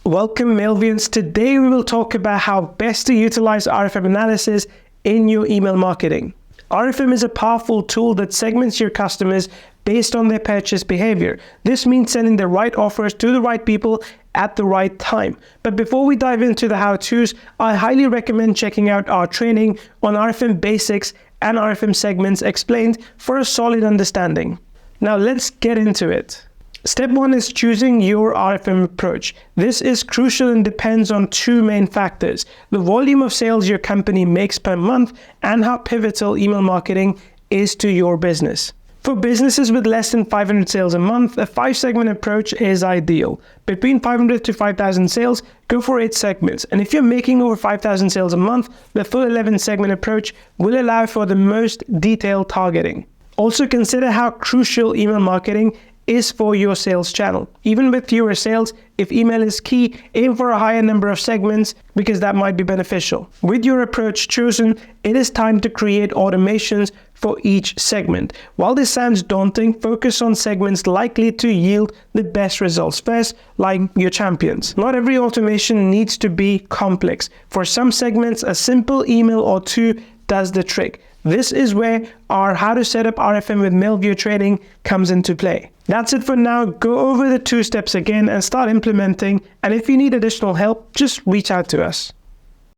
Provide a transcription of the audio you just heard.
Welcome Mailvians. Today we will talk about how best to utilize RFM analysis in your email marketing. RFM is a powerful tool that segments your customers based on their purchase behavior. This means sending the right offers to the right people at the right time. But before we dive into the how-tos, I highly recommend checking out our training on RFM basics and RFM segments explained for a solid understanding. Now let's get into it. Step 1 is choosing your RFM approach. This is crucial and depends on two main factors: the volume of sales your company makes per month and how pivotal email marketing is to your business. For businesses with less than 500 sales a month, a 5-segment approach is ideal. Between 500 to 5,000 sales, go for 8 segments. And if you're making over 5,000 sales a month, the full 11-segment approach will allow for the most detailed targeting. Also consider how crucial email marketing is for your sales channel. Even with fewer sales, if email is key, aim for a higher number of segments because that might be beneficial. With your approach chosen, it is time to create automations for each segment. While this sounds daunting, focus on segments likely to yield the best results first, like your champions. Not every automation needs to be complex. For some segments, a simple email or two does the trick. This is where our How to Set Up RFM with MailView training comes into play. That's it for now. Go over the 2 steps again and start implementing. And if you need additional help, just reach out to us.